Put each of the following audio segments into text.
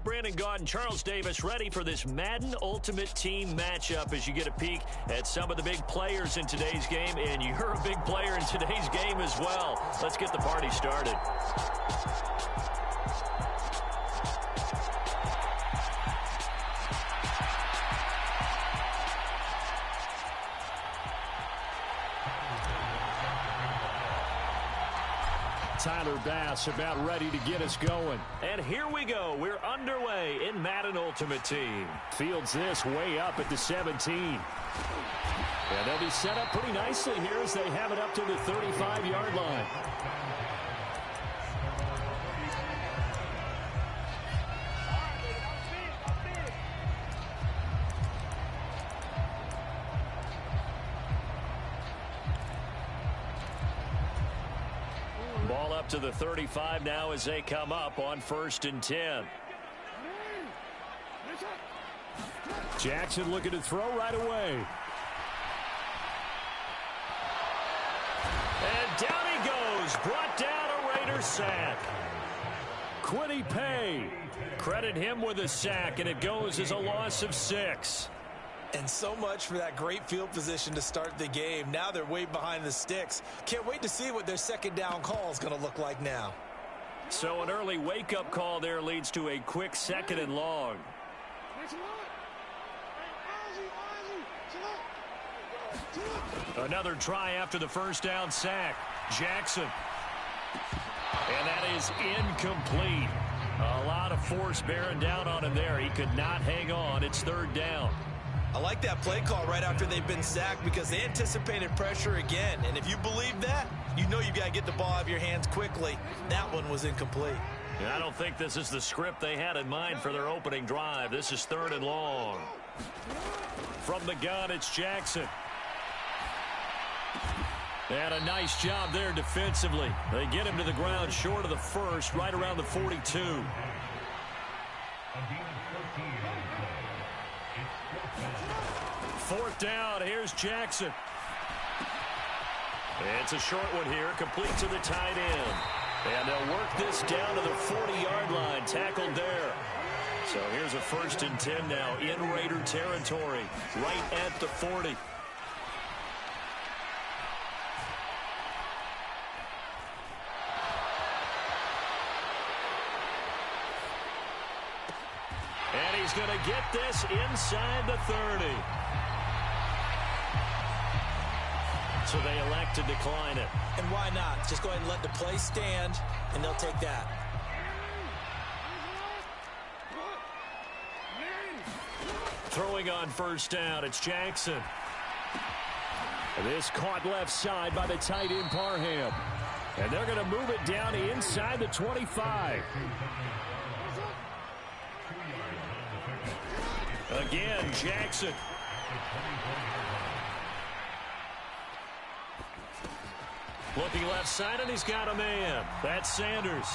Brandon Gaudin, Charles Davis ready for this Madden Ultimate Team matchup as you get a peek at some of the big players in today's game, and you're a big player in today's game as well. Let's get the party started. Tyler Bass about ready to get us going. And here we go. We're underway in Madden Ultimate Team. Fields this way up at the 17. And they'll be set up pretty nicely here as they have it up to the 35-yard line. Ball up to the 35 now as they come up on 1st and 10. Jackson looking to throw right away. And down he goes. Brought down a Raider sack. Kwity Paye. Credit him with a sack, and it goes as a loss of 6. And so much for that great field position to start the game. Now they're way behind the sticks. Can't wait to see what their second down call is going to look like now. So an early wake-up call there leads to a quick 2nd and long. Another try after the first down sack. Jackson. And that is incomplete. A lot of force bearing down on him there. He could not hang on. It's 3rd down. I like that play call right after they've been sacked because they anticipated pressure again. And if you believe that, you know you've got to get the ball out of your hands quickly. That one was incomplete. Yeah, I don't think this is the script they had in mind for their opening drive. This is 3rd and long. From the gun, it's Jackson. And a nice job there defensively. They get him to the ground short of the first, right around the 42. Fourth down, here's Jackson. It's a short one here, complete to the tight end. And they'll work this down to the 40-yard line, tackled there. So here's a 1st and 10 now in Raider territory, right at the 40. And he's going to get this inside the 30. So they elect to decline it. And why not? Just go ahead and let the play stand, and they'll take that. Throwing on 1st down, it's Jackson. This caught left side by the tight end Parham. And they're going to move it down inside the 25. Again, Jackson. Looking left side, and he's got a man. That's Sanders.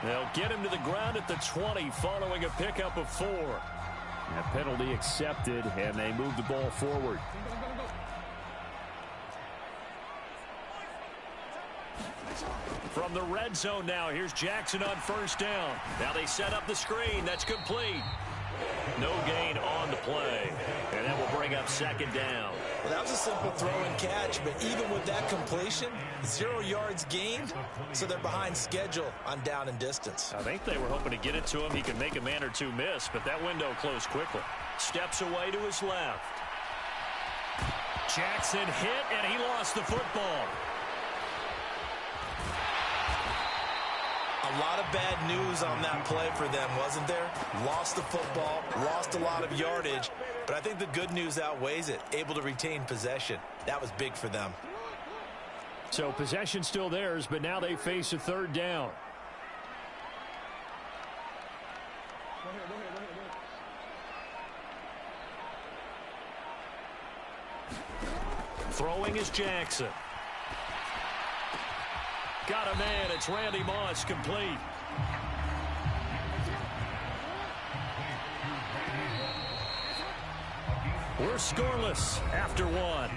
They'll get him to the ground at the 20 following a pickup of 4. A penalty accepted, and they move the ball forward. From the red zone now, here's Jackson on 1st down. Now they set up the screen. That's complete. No gain on the play. And that will bring up 2nd down. Well, that was a simple throw and catch, but even with that completion, 0 yards gained, so they're behind schedule on down and distance. I think they were hoping to get it to him. He could make a man or two miss, but that window closed quickly. Steps away to his left. Jackson hit, and he lost the football. A lot of bad news on that play for them, wasn't there? Lost the football, lost a lot of yardage, but I think the good news outweighs it. Able to retain possession. That was big for them. So possession still theirs, but now they face a 3rd down. Throwing is Jackson. Got a man. It's Randy Moss, complete. We're scoreless after 1.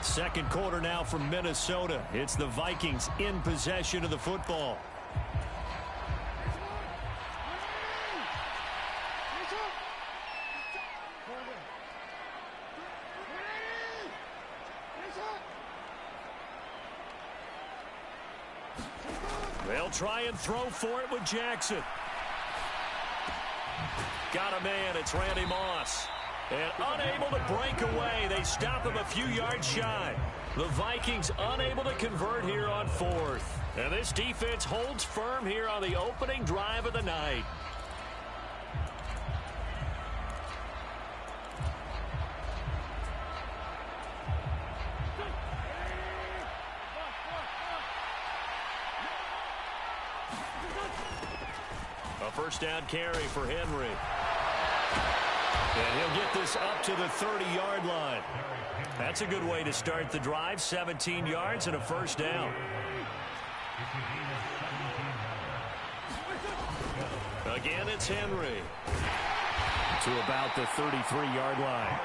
Second quarter now from Minnesota. It's the Vikings in possession of the football. They'll try and throw for it with Jackson. Got a man. It's Randy Moss. And unable to break away. They stop him a few yards shy. The Vikings unable to convert here on fourth. And this defense holds firm here on the opening drive of the night. A first down carry for Henry. And he'll get this up to the 30-yard line. That's a good way to start the drive. 17 yards and a first down. Again, it's Henry. To about the 33-yard line.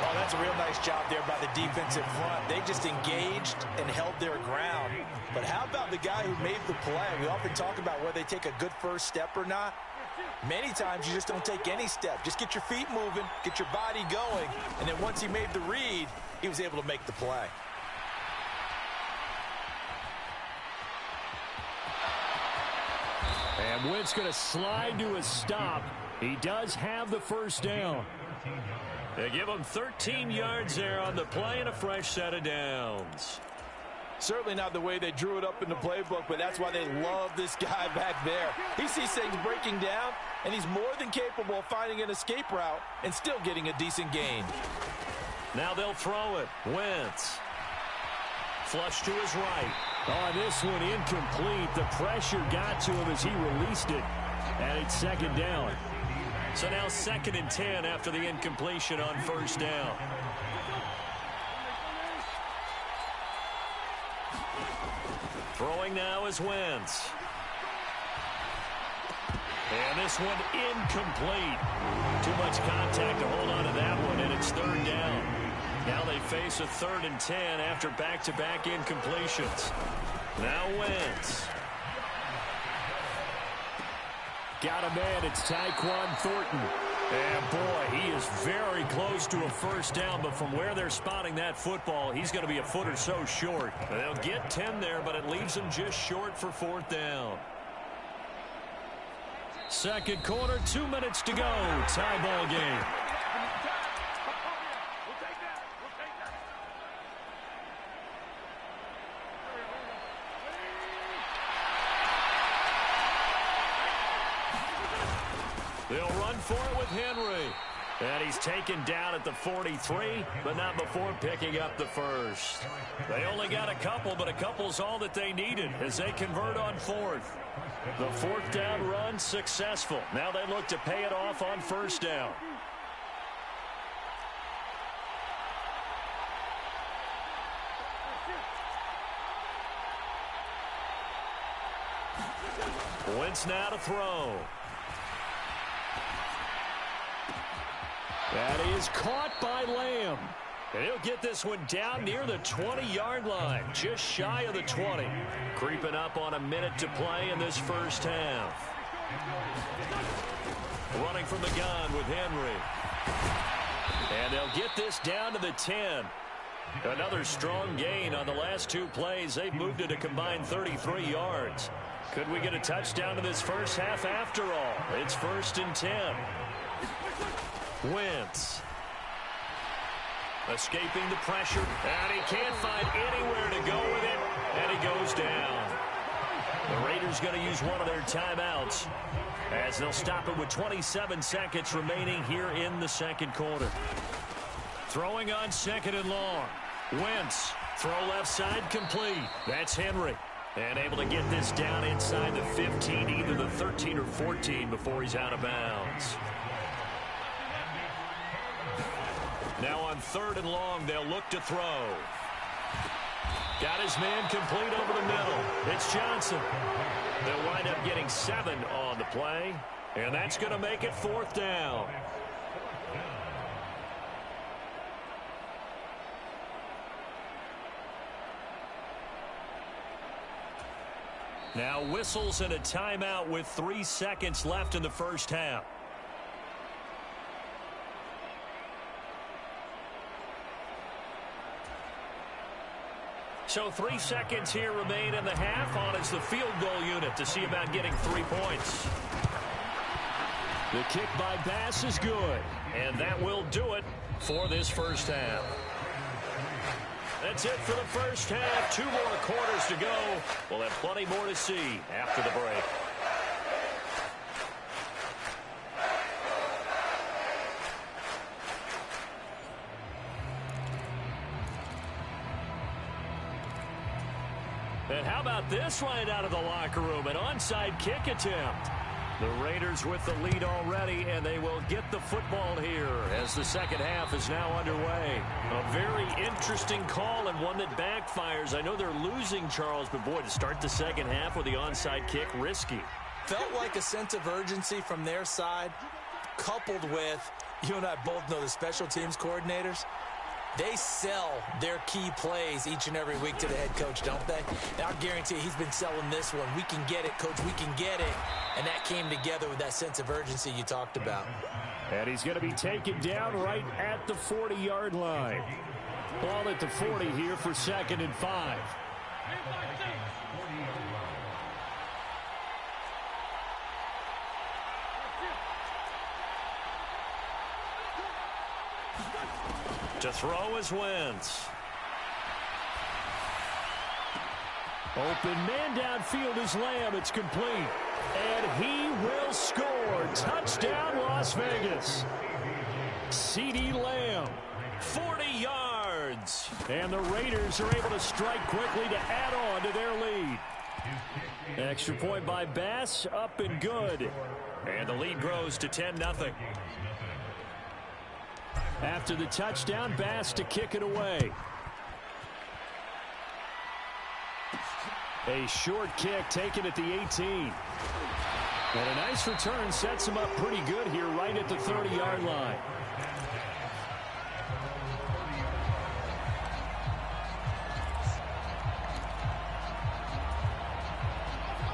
Oh, that's a real nice job there by the defensive front. They just engaged and held their ground. But how about the guy who made the play? We often talk about whether they take a good first step or not. Many times you just don't take any step. Just get your feet moving, get your body going, and then once he made the read, he was able to make the play. And Wentz going to slide to a stop. He does have the first down. They give him 13 yards there on the play and a fresh set of downs. Certainly not the way they drew it up in the playbook, but that's why they love this guy back there. He sees things breaking down, and he's more than capable of finding an escape route and still getting a decent gain. Now they'll throw it. Wentz. Flush to his right. On this one, incomplete. The pressure got to him as he released it. And it's second down. So now 2nd and 10 after the incompletion on first down. Throwing now is Wentz. And this one incomplete. Too much contact to hold on to that one, and it's 3rd down. Now they face a 3rd and 10 after back-to-back incompletions. Now Wentz. Got a man, it's Tyquan Thornton. And boy, he is very close to a first down, but from where they're spotting that football, he's going to be a foot or so short. They'll get 10 there, but it leaves them just short for 4th down. Second quarter, 2 minutes to go. Tie ball game. They'll run for it with Henry. And he's taken down at the 43, but not before picking up the first. They only got a couple, but a couple's all that they needed as they convert on 4th. The 4th down run successful. Now they look to pay it off on first down. Wentz now to throw. That is caught by Lamb. And he'll get this one down near the 20-yard line, just shy of the 20. Creeping up on a minute to play in this first half. Running from the gun with Henry. And they'll get this down to the 10. Another strong gain on the last 2 plays. They've moved it a combined 33 yards. Could we get a touchdown in this first half after all? It's 1st and 10. Wentz. Escaping the pressure. And he can't find anywhere to go with it. And he goes down. The Raiders going to use one of their timeouts as they'll stop it with 27 seconds remaining here in the second quarter. Throwing on 2nd and long. Wentz. Throw left side complete. That's Henry. And able to get this down inside the 15, either the 13 or 14 before he's out of bounds. Now on 3rd and long, they'll look to throw. Got his man complete over the middle. It's Johnson. They'll wind up getting 7 on the play, and that's going to make it 4th down. Now whistles and a timeout with 3 seconds left in the first half. So 3 seconds here remain in the half. On is the field goal unit to see about getting 3 points. The kick by Bass is good. And that will do it for this first half. That's it for the first half. 2 more quarters to go. We'll have plenty more to see after the break. And how about this right out of the locker room? An onside kick attempt. The Raiders with the lead already, and they will get the football here as the second half is now underway. A very interesting call and one that backfires. I know they're losing, Charles, but boy, to start the second half with the onside kick, risky. Felt like a sense of urgency from their side, coupled with, you and I both know the special teams coordinators. They sell their key plays each and every week to the head coach, don't they? Now, I guarantee you he's been selling this one. We can get it, coach. We can get it. And that came together with that sense of urgency you talked about. And he's going to be taken down right at the 40-yard line. Ball at the 40 here for 2nd and 5. To throw is Wentz. Open man downfield is Lamb. It's complete. And he will score. Touchdown, Las Vegas. CeeDee Lamb, 40 yards. And the Raiders are able to strike quickly to add on to their lead. Extra point by Bass, up and good. And the lead grows to 10-0. After the touchdown, Bass to kick it away. A short kick taken at the 18. And a nice return sets him up pretty good here right at the 30-yard line.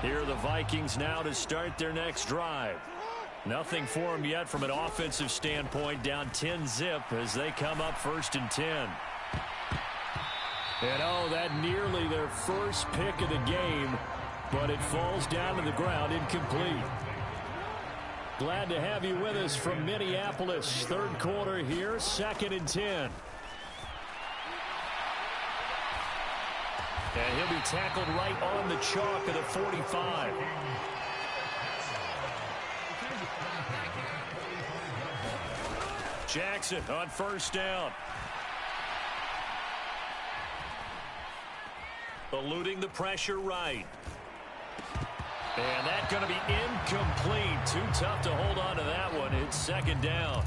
Here are the Vikings now to start their next drive. Nothing for them yet from an offensive standpoint, down 10-zip as they come up 1st and 10. And oh, that nearly their first pick of the game, but it falls down to the ground incomplete. Glad to have you with us from Minneapolis. 3rd quarter here, 2nd and 10. And he'll be tackled right on the chalk of the 45. Jackson on 1st down. Eluding the pressure right. And that's going to be incomplete. Too tough to hold on to that one. It's 2nd down.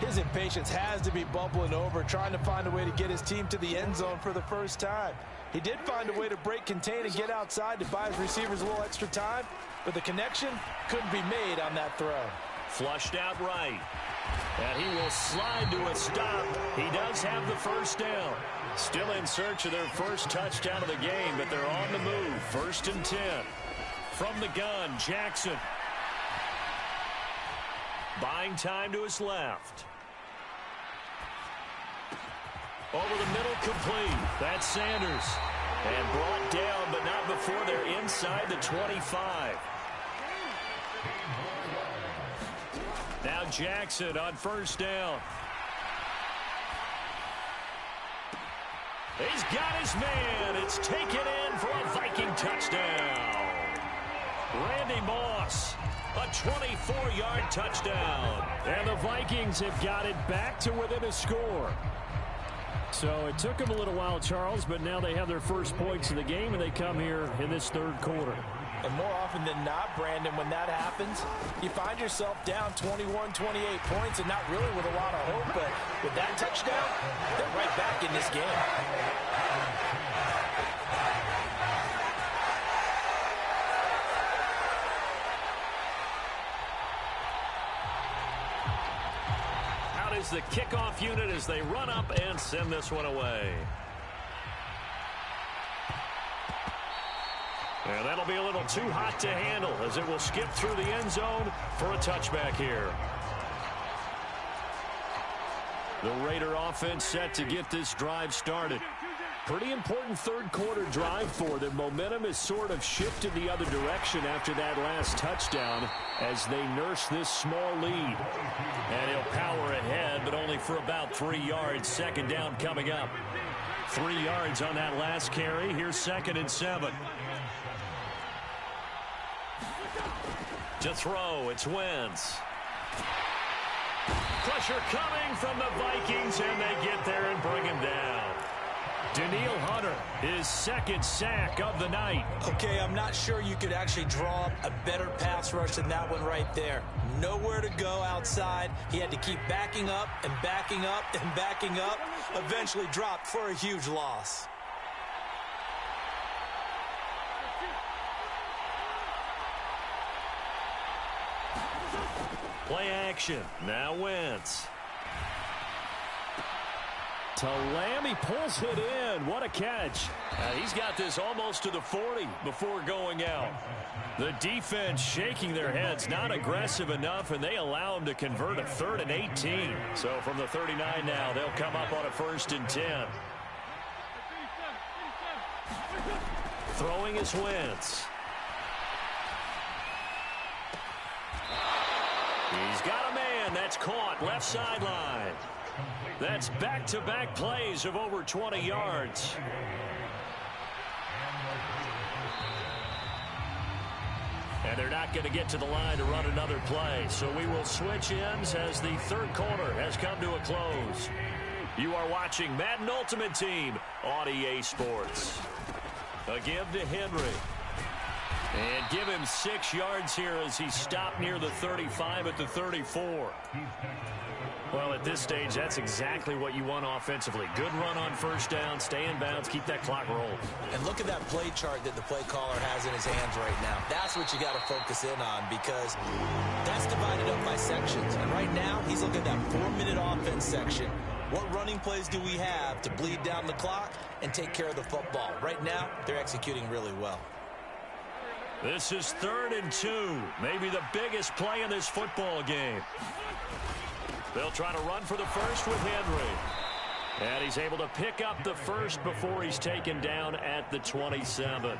His impatience has to be bubbling over, trying to find a way to get his team to the end zone for the first time. He did find a way to break contain and get outside to buy his receivers a little extra time, but the connection couldn't be made on that throw. Flushed out right. And he will slide to a stop. He does have the 1st down. Still in search of their first touchdown of the game, but they're on the move. 1st and 10. From the gun, Jackson. Buying time to his left. Over the middle, complete. That's Sanders. And brought down, but not before they're inside the 25. Now Jackson on 1st down. He's got his man. It's taken in for a Viking touchdown. Randy Moss, a 24-yard touchdown. And the Vikings have got it back to within a score. So it took them a little while, Charles, but now they have their first points of the game, and they come here in this 3rd quarter. And more often than not, Brandon, when that happens, you find yourself down 21, 28 points and not really with a lot of hope. But with that touchdown, they're right back in this game. Out is the kickoff unit as they run up and send this one away. And that'll be a little too hot to handle as it will skip through the end zone for a touchback here. The Raider offense set to get this drive started. Pretty important third quarter drive for them. Momentum has sort of shifted the other direction after that last touchdown as they nurse this small lead. And he'll power ahead, but only for about 3 yards. Second down coming up. 3 yards on that last carry. Here's 2nd and 7. To throw, it's Wentz. Pressure coming from the Vikings, and they get there and bring him down. Danielle Hunter, his 2nd sack of the night. Okay, I'm not sure you could actually draw up a better pass rush than that one right there. Nowhere to go outside. He had to keep backing up and backing up and backing up. Eventually dropped for a huge loss. Play action. Now Wentz. To Lamb, he pulls it in. What a catch. He's got this almost to the 40 before going out. The defense shaking their heads, not aggressive enough, and they allow him to convert a 3rd and 18. So from the 39 now, they'll come up on a 1st and 10. Throwing is Wentz. He's got a man. That's caught. Left sideline. That's back-to-back plays of over 20 yards. And they're not going to get to the line to run another play. So we will switch ends as the third quarter has come to a close. You are watching Madden Ultimate Team on EA Sports. A give to Henry. And give him 6 yards here as he stopped near the 35 at the 34. Well, at this stage, that's exactly what you want offensively. Good run on first down, stay in bounds, keep that clock rolling. And look at that play chart that the play caller has in his hands right now. That's what you got to focus in on because that's divided up by sections. And right now, he's looking at that 4-minute offense section. What running plays do we have to bleed down the clock and take care of the football? Right now, they're executing really well. This is 3rd and 2, maybe the biggest play in this football game. They'll try to run for the first with Henry. And he's able to pick up the first before he's taken down at the 27.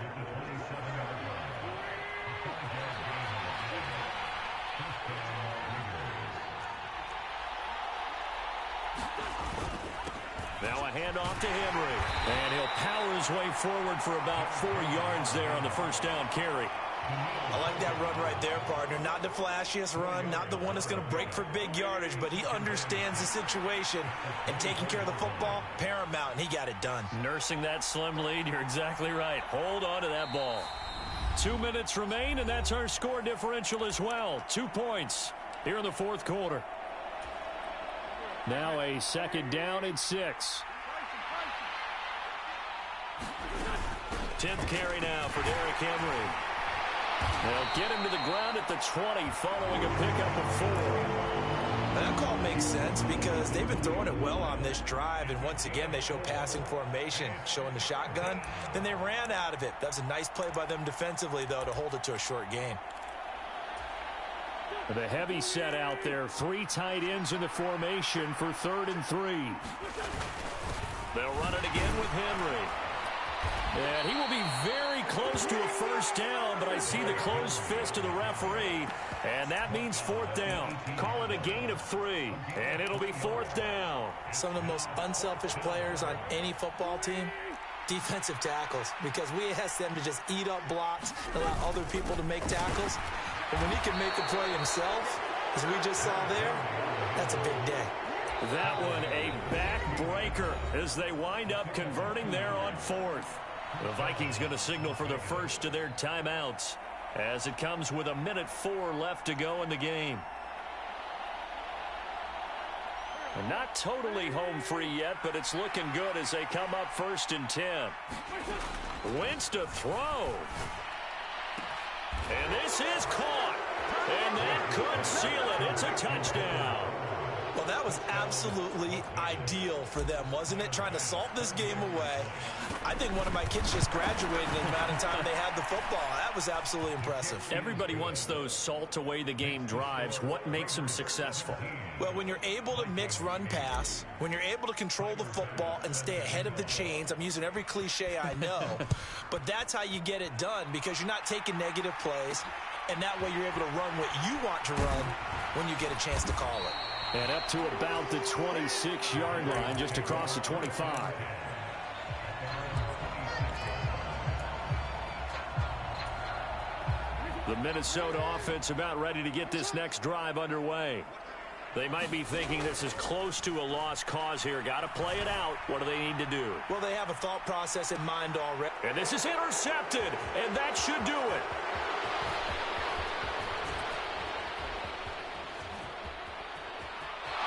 Now a handoff to Henry. And he'll power his way forward for about 4 yards there on the first down carry. I like that run right there, partner. Not the flashiest run, not the one that's going to break for big yardage, but he understands the situation, and taking care of the football, paramount, and he got it done. Nursing that slim lead, you're exactly right. Hold on to that ball. 2 minutes remain, and that's our score differential as well. 2 points here in the fourth quarter. Now a 2nd down and 6. 10th carry now for Derrick Henry. They'll get him to the ground at the 20 following a pickup of 4. That call makes sense because they've been throwing it well on this drive, and once again they show passing formation, showing the shotgun. Then they ran out of it. That's a nice play by them defensively, though, to hold it to a short gain. The heavy set out there. 3 tight ends in the formation for 3rd and 3. They'll run it again with Henry. And he will be very close to a first down, but I see the closed fist of the referee, and that means 4th down. Call it a gain of 3, and it'll be 4th down. Some of the most unselfish players on any football team, defensive tackles, because we ask them to just eat up blocks and allow other people to make tackles. But when he can make a play himself, as we just saw there, that's a big day. That one a backbreaker as they wind up converting there on 4th. The Vikings going to signal for the first of their timeouts as it comes with 1:04 left to go in the game. And not totally home free yet, but it's looking good as they come up 1st and 10. Wentz to throw. And this is caught. And that could seal it. It's a touchdown. Well, that was absolutely ideal for them, wasn't it? Trying to salt this game away. I think one of my kids just graduated in the amount of time they had the football. That was absolutely impressive. Everybody wants those salt away the game drives. What makes them successful? Well, when you're able to mix run pass, when you're able to control the football and stay ahead of the chains, I'm using every cliche I know, but that's how you get it done because you're not taking negative plays, and that way you're able to run what you want to run when you get a chance to call it. And up to about the 26-yard line, just across the 25. The Minnesota offense about ready to get this next drive underway. They might be thinking this is close to a lost cause here. Got to play it out. What do they need to do? Well, they have a thought process in mind already. And this is intercepted, and that should do it.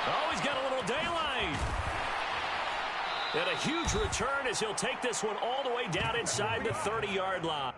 Oh, he's got a little daylight. And a huge return as he'll take this one all the way down inside the 30-yard line.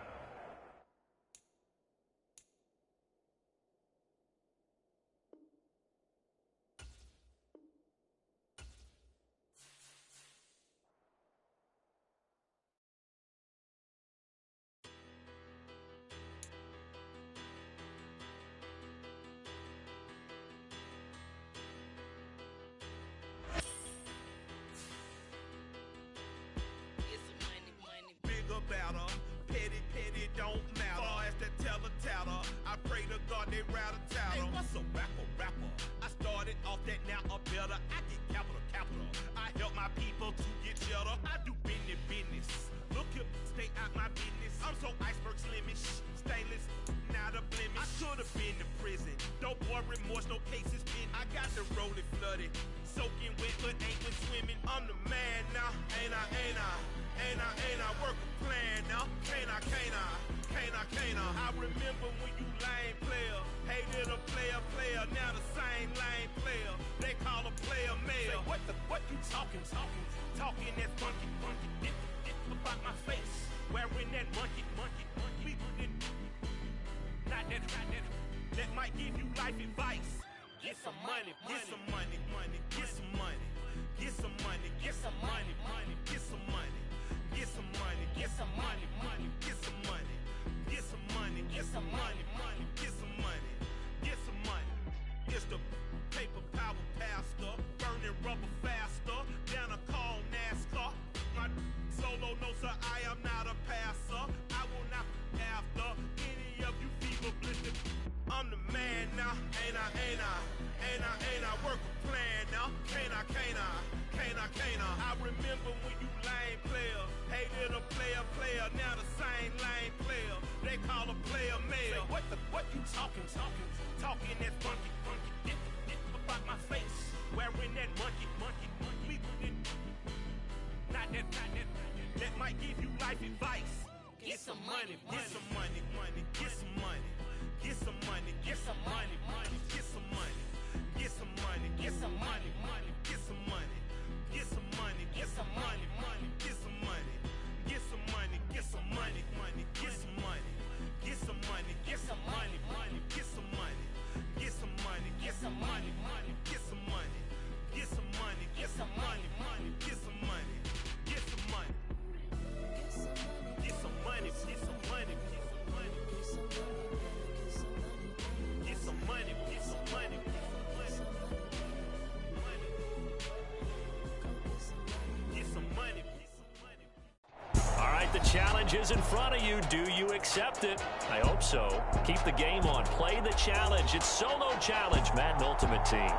The challenge is in front of you. Do you accept it? I hope so. Keep the game on. Play the challenge. It's solo challenge. Madden Ultimate Team.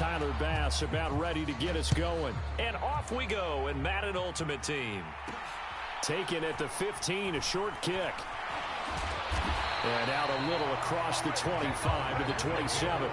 Tyler Bass about ready to get us going. And off we go in Madden Ultimate Team. Taken at the 15, a short kick. And out a little across the 25 to the 27.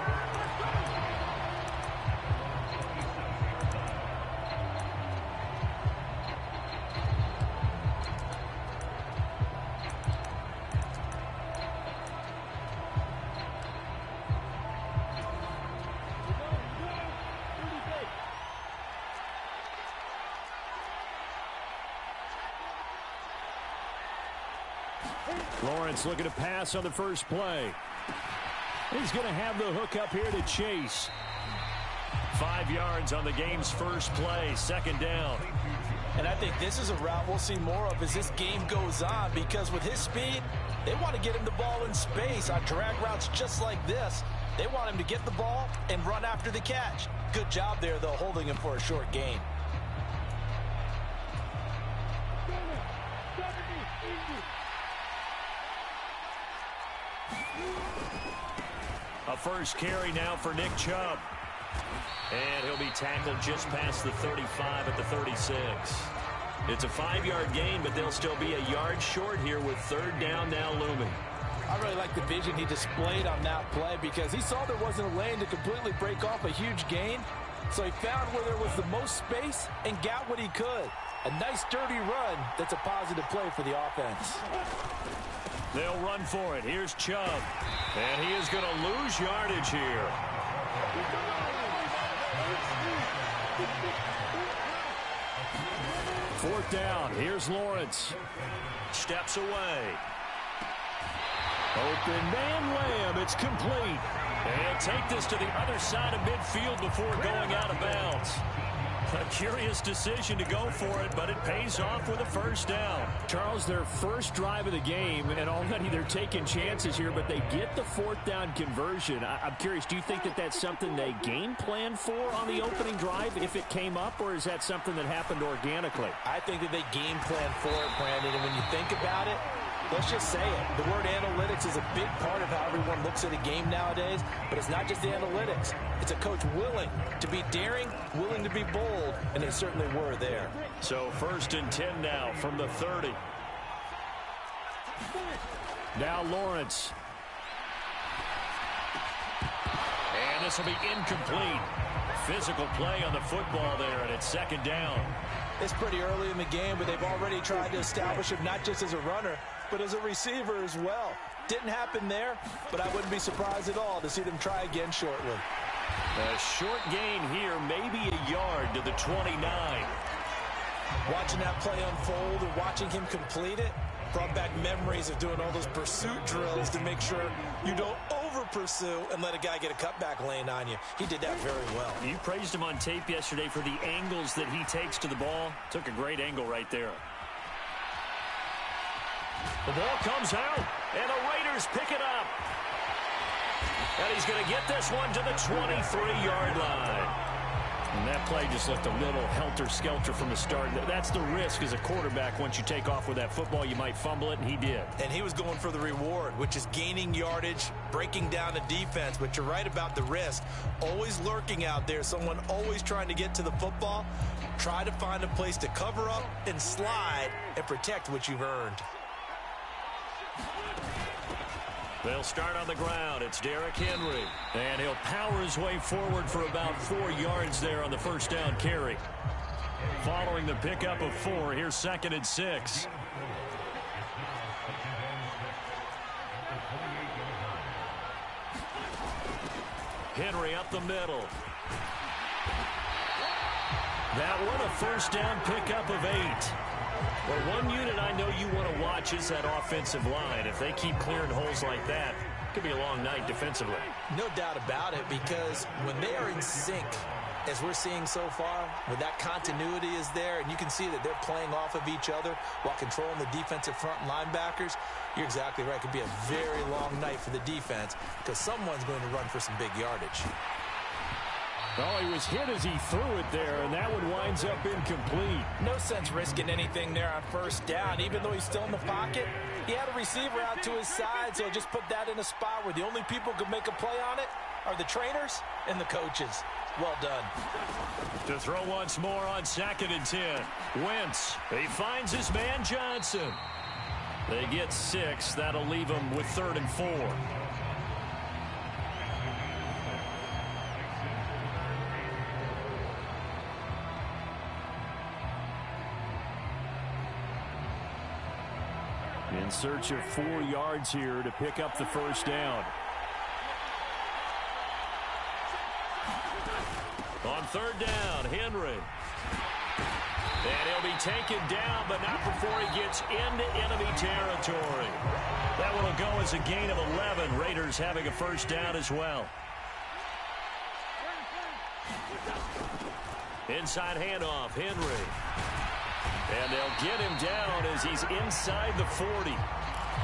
Lawrence looking to pass on the first play. He's going to have the hook up here to Chase. 5 yards on the game's first play, second down. And I think this is a route we'll see more of as this game goes on, because with his speed, they want to get him the ball in space on drag routes just like this. They want him to get the ball and run after the catch. Good job there, though, holding him for a short gain. A first carry now for Nick Chubb. And he'll be tackled just past the 35 at the 36. It's a 5-yard gain, but they'll still be a yard short here with third down now looming. I really like the vision he displayed on that play, because he saw there wasn't a lane to completely break off a huge gain. So he found where there was the most space and got what he could. A nice, dirty run that's a positive play for the offense. They'll run for it. Here's Chubb. And he is going to lose yardage here. Fourth down. Here's Lawrence. Steps away. Open man Lamb. It's complete. And take this to the other side of midfield before going out of bounds. A curious decision to go for it, but it pays off with a first down. Charles, their first drive of the game, and already they're taking chances here, but they get the fourth down conversion. I'm curious, do you think that that's something they game plan for on the opening drive if it came up, or is that something that happened organically? I think that they game plan for it, Brandon, and when you think about it, let's just say it. The word analytics is a big part of how everyone looks at a game nowadays, but it's not just the analytics. It's a coach willing to be daring, willing to be bold, and they certainly were there. So 1st and 10 now from the 30. Now Lawrence. And this will be incomplete. Physical play on the football there, and it's second down. It's pretty early in the game, but they've already tried to establish him not just as a runner, but as a receiver as well. Didn't happen there, but I wouldn't be surprised at all to see them try again shortly. A short gain here, maybe a yard to the 29. Watching that play unfold and watching him complete it brought back memories of doing all those pursuit drills to make sure you don't over-pursue and let a guy get a cutback lane on you. He did that very well. You praised him on tape yesterday for the angles that he takes to the ball. Took a great angle right there. The ball comes out, and the Raiders pick it up. And he's going to get this one to the 23-yard line. And that play just looked a little helter-skelter from the start. That's the risk as a quarterback. Once you take off with that football, you might fumble it, and he did. And he was going for the reward, which is gaining yardage, breaking down the defense. But you're right about the risk. Always lurking out there, someone always trying to get to the football. Try to find a place to cover up and slide and protect what you've earned. They'll start on the ground. It's Derrick Henry. And he'll power his way forward for about 4 yards there on the first down carry. Following the pickup of 4, here's 2nd and 6. Henry up the middle. That one a first down pickup of 8. Well, one unit I know you want to watch is that offensive line. If they keep clearing holes like that, it could be a long night defensively. No doubt about it, because when they are in sync, as we're seeing so far, when that continuity is there, and you can see that they're playing off of each other while controlling the defensive front linebackers, you're exactly right. It could be a very long night for the defense because someone's going to run for some big yardage. Oh, he was hit as he threw it there, and that one winds up incomplete. No sense risking anything there on first down. Even though he's still in the pocket, he had a receiver out to his side, so just put that in a spot where the only people who could make a play on it are the trainers and the coaches. Well done. To throw once more on 2nd and 10. Wentz, he finds his man Johnson. They get 6. That'll leave him with 3rd and 4. In search of 4 yards here to pick up the first down. On 3rd down, Henry. And he'll be taken down, but not before he gets into enemy territory. That one will go as a gain of 11. Raiders having a first down as well. Inside handoff, Henry. And they'll get him down as he's inside the 40.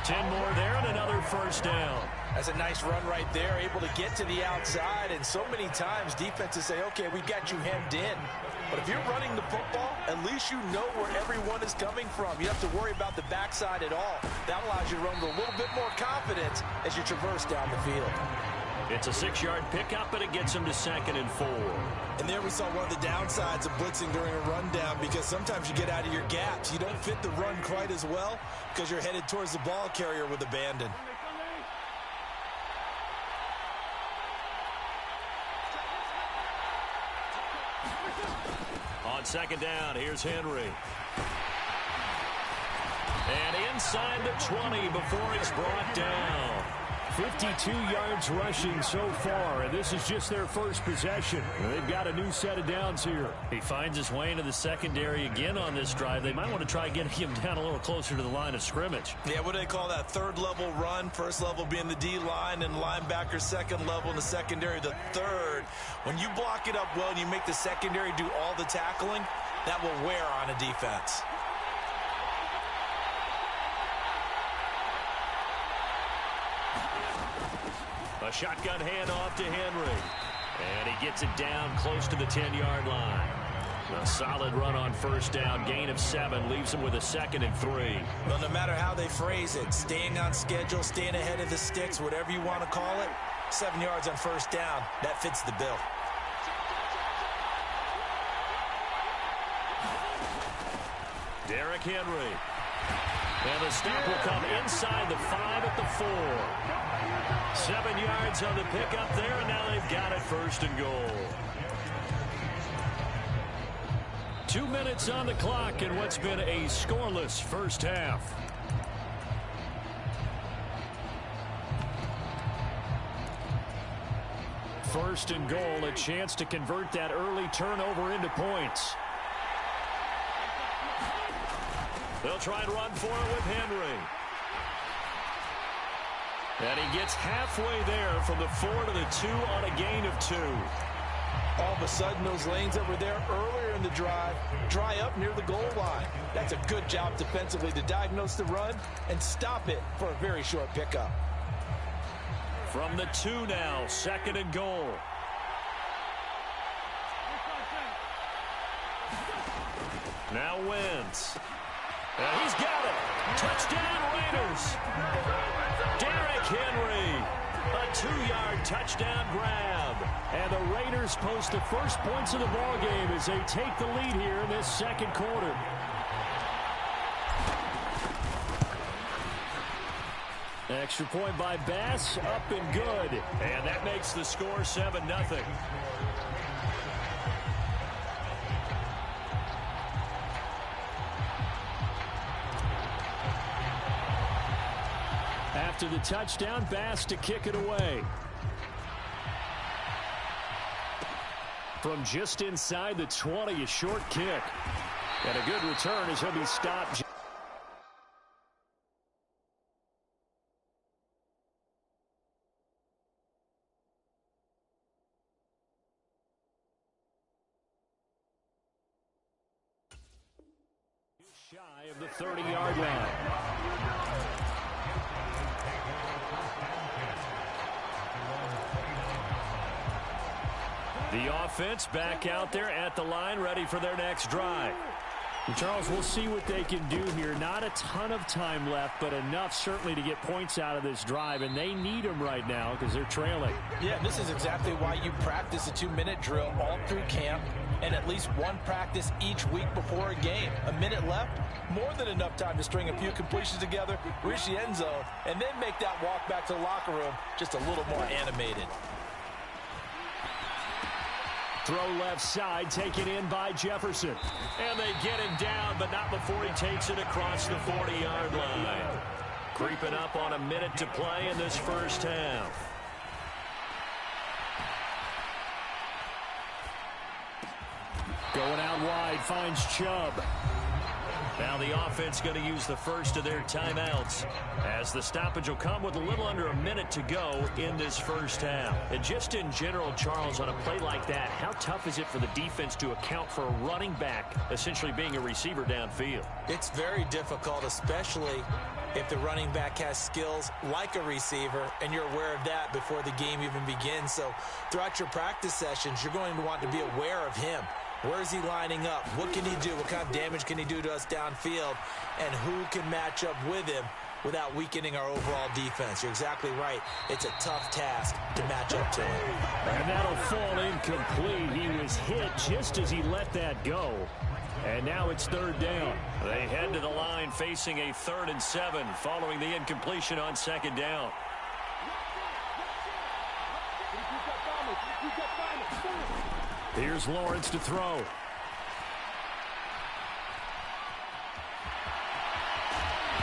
10 more there and another first down. That's a nice run right there, able to get to the outside. And so many times defenses say, okay, we got you hemmed in. But if you're running the football, at least you know where everyone is coming from. You don't have to worry about the backside at all. That allows you to run with a little bit more confidence as you traverse down the field. It's a 6-yard pickup, but it gets him to 2nd and 4. And there we saw one of the downsides of blitzing during a rundown, because sometimes you get out of your gaps. You don't fit the run quite as well because you're headed towards the ball carrier with abandon. On 2nd down, here's Henry. And inside the 20 before he's brought down. 52 yards rushing so far, and this is just their first possession. They've got a new set of downs here. He finds his way into the secondary again on this drive. They might want to try getting him down a little closer to the line of scrimmage. Yeah, what do they call that? Third level run. First level being the D-line and linebacker. Second level in the secondary, the third. When you block it up well and you make the secondary do all the tackling, that will wear on a defense. A shotgun handoff to Henry. And he gets it down close to the 10-yard line. A solid run on first down. Gain of 7 leaves him with a 2nd and 3. Well, no matter how they phrase it, staying on schedule, staying ahead of the sticks, whatever you want to call it, 7 yards on first down, that fits the bill. Derrick Henry. And the snap will come inside the 5 at the 4. 7 yards on the pickup there, and now they've got it 1st and goal. 2 minutes on the clock in what's been a scoreless first half. First and goal, a chance to convert that early turnover into points. They'll try and run for it with Henry. And he gets halfway there from the 4 to the 2 on a gain of 2. All of a sudden, those lanes that were there earlier in the drive dry up near the goal line. That's a good job defensively to diagnose the run and stop it for a very short pickup. From the 2 now, 2nd and goal. Now Wentz. And he's got it. Touchdown, Raiders. Derrick Henry. A 2-yard touchdown grab. And the Raiders post the first points of the ball game as they take the lead here in this second quarter. Extra point by Bass, up and good. And that makes the score 7-0. After the touchdown, Bass to kick it away. From just inside the 20, a short kick. And a good return as he'll be stopped. Shy of the 30-yard line. The offense back out there at the line, ready for their next drive. And Charles, we'll see what they can do here. Not a ton of time left, but enough certainly to get points out of this drive, and they need them right now because they're trailing. Yeah, this is exactly why you practice a 2-minute drill all through camp and at least one practice each week before a game. A minute left, more than enough time to string a few completions together, reach the end zone, and then make that walk back to the locker room just a little more animated. Throw left side, taken in by Jefferson. And they get him down, but not before he takes it across the 40-yard line. Creeping up on a minute to play in this first half. Going out wide, finds Chubb. Now the offense going to use the first of their timeouts, as the stoppage will come with a little under a minute to go in this first half. And just in general, Charles, on a play like that, how tough is it for the defense to account for a running back essentially being a receiver downfield? It's very difficult, especially if the running back has skills like a receiver, and you're aware of that before the game even begins. So throughout your practice sessions, you're going to want to be aware of him. Where is he lining up? What can he do? What kind of damage can he do to us downfield? And who can match up with him without weakening our overall defense? You're exactly right. It's a tough task to match up to him. And that'll fall incomplete. He was hit just as he let that go. And now it's third down. They head to the line facing a 3rd and 7 following the incompletion on second down. Here's Lawrence to throw.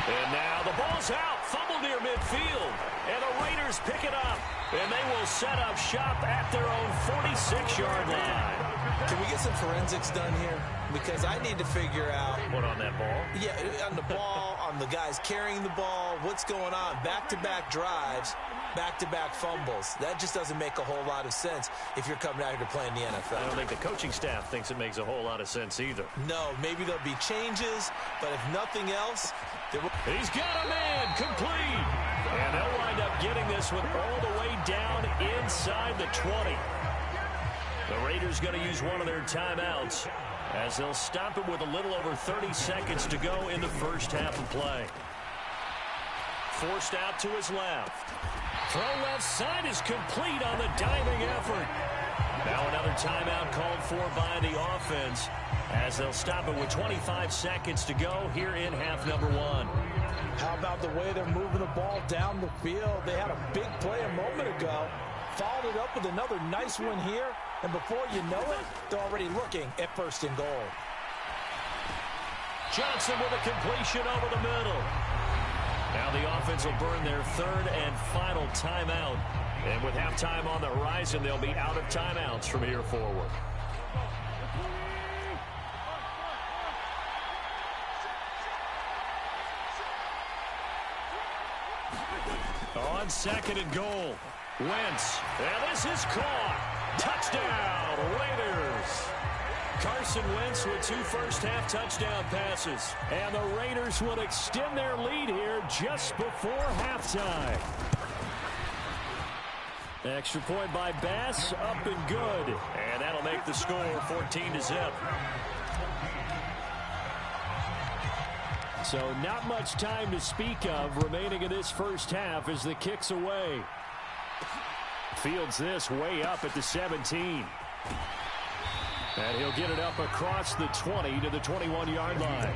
And now the ball's out. Fumble near midfield. And the Raiders pick it up. And they will set up shop at their own 46-yard line. Can we get some forensics done here? Because I need to figure out... What, on that ball? Yeah, on the ball, on the guys carrying the ball, what's going on? Back-to-back drives, back-to-back fumbles. That just doesn't make a whole lot of sense if you're coming out here to play in the NFL. I don't think the coaching staff thinks it makes a whole lot of sense either. No, maybe there'll be changes, but if nothing else... He's got a man, complete. And they'll wind up getting this one all the way down inside the 20. The Raiders going to use one of their timeouts, as they'll stop it with a little over 30 seconds to go in the first half of play. Forced out to his left. Throw left side is complete on the diving effort. Now another timeout called for by the offense, as they'll stop it with 25 seconds to go here in half number 1. How about the way they're moving the ball down the field? They had a big play a moment ago, followed it up with another nice one here, and before you know it, they're already looking at 1st and goal. Johnson with a completion over the middle. Now the offense will burn their 3rd and final timeout. And with halftime on the horizon, they'll be out of timeouts from here forward. On 2nd and goal, Wentz. And this is caught. Touchdown, Raiders. Carson Wentz with 2 first-half touchdown passes. And the Raiders will extend their lead here just before halftime. Extra point by Bass, up and good. And that'll make the score 14-0. So not much time to speak of remaining in this first half as the kick's away. Fields this way up at the 17. And he'll get it up across the 20 to the 21-yard line.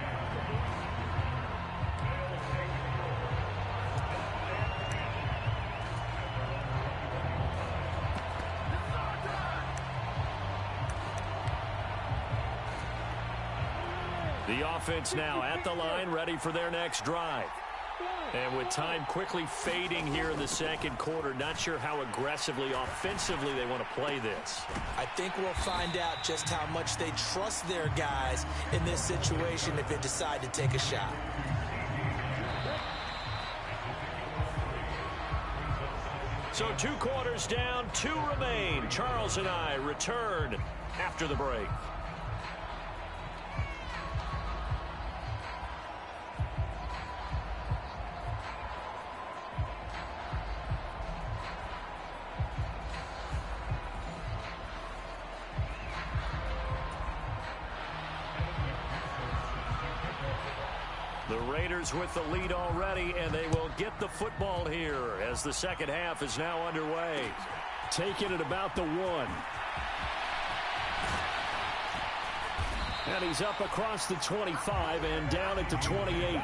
The offense now at the line, ready for their next drive. And with time quickly fading here in the second quarter, not sure how aggressively, offensively they want to play this. I think we'll find out just how much they trust their guys in this situation if they decide to take a shot. So 2 quarters down, 2 remain. Charles and I return after the break. The Raiders with the lead already, and they will get the football here as the second half is now underway. Taking it about the 1. And he's up across the 25 and down at the 28.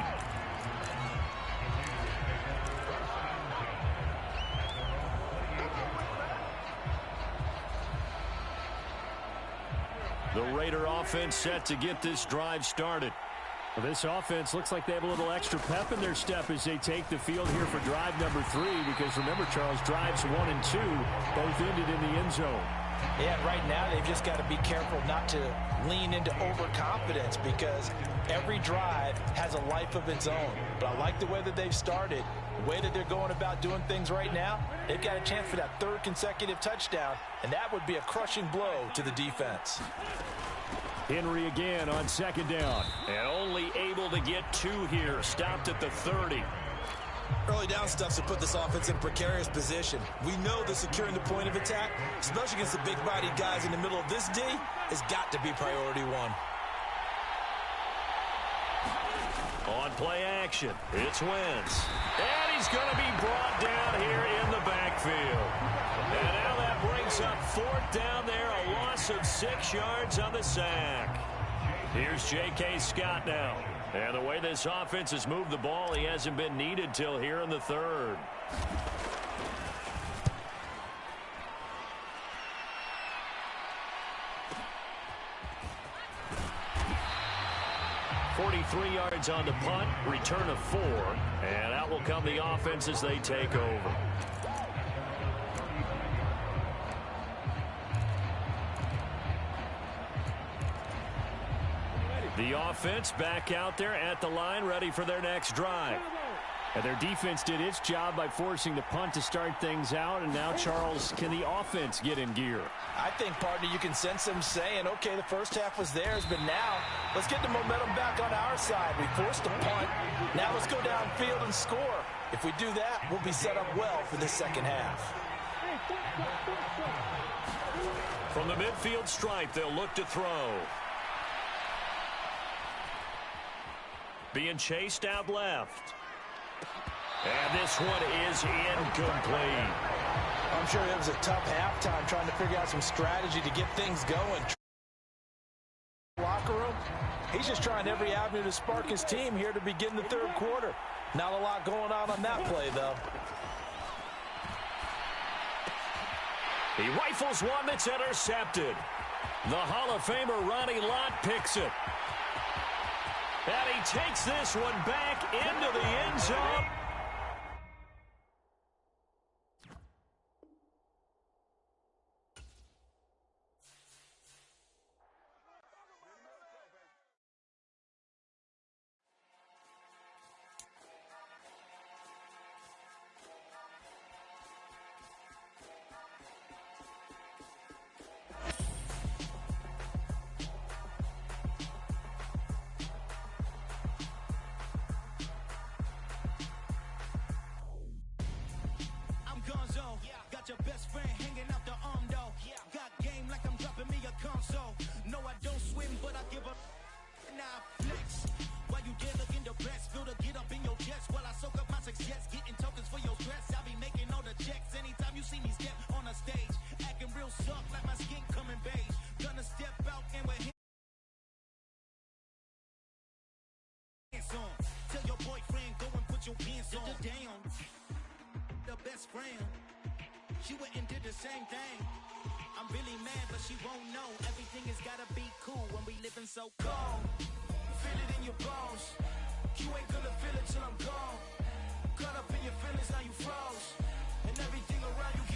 The Raider offense set to get this drive started. Well, this offense looks like they have a little extra pep in their step as they take the field here for drive number 3, because remember, Charles, drives 1 and 2 both ended in the end zone. Yeah, right now they've just got to be careful not to lean into overconfidence because every drive has a life of its own. But I like the way that they've started, the way that they're going about doing things right now. They've got a chance for that third consecutive touchdown, and that would be a crushing blow to the defense. Henry again on second down. And only able to get 2 here. Stopped at the 30. Early down stuffs to put this offense in a precarious position. We know that securing the point of attack, especially against the big-bodied guys in the middle of this D, has got to be priority one. On play action, it's Wentz. And he's going to be brought down here in the backfield. And now that brings up 4th down there, a loss of 6 yards on the sack. Here's J.K. Scott now. And the way this offense has moved the ball, he hasn't been needed till here in the 3rd. .43 yards on the punt, return of 4, and out will come the offense as they take over. The offense back out there at the line, ready for their next drive. And their defense did its job by forcing the punt to start things out. And now, Charles, can the offense get in gear? I think, partner, you can sense them saying, okay, the first half was theirs, but now let's get the momentum back on our side. We forced a punt. Now let's go downfield and score. If we do that, we'll be set up well for the second half. From the midfield stripe, they'll look to throw. Being chased out left. And this one is incomplete. I'm sure it was a tough halftime trying to figure out some strategy to get things going. Locker room, he's just trying every avenue to spark his team here to begin the 3rd quarter. Not a lot going on that play, though. He rifles one that's intercepted. The Hall of Famer Ronnie Lott picks it. And he takes this one back into the end zone. Your best friend hanging out the arm though. Got game like I'm dropping me a console. No, I don't swim, but I give up. Now flex. While you there looking the best, feel to get up in your chest while I soak up my success. Getting tokens for your stress. I be making all the checks anytime you see me step on a stage. Acting real soft like my skin coming beige. Gonna step out and with hands on. Tell your boyfriend go and put your pants on. Down. The best friend. She went and did the same thing. I'm really mad, but she won't know. Everything has gotta be cool when we living so cold. Feel it in your bones. You ain't gonna feel it till I'm gone. Caught up in your feelings, now you froze. And everything around you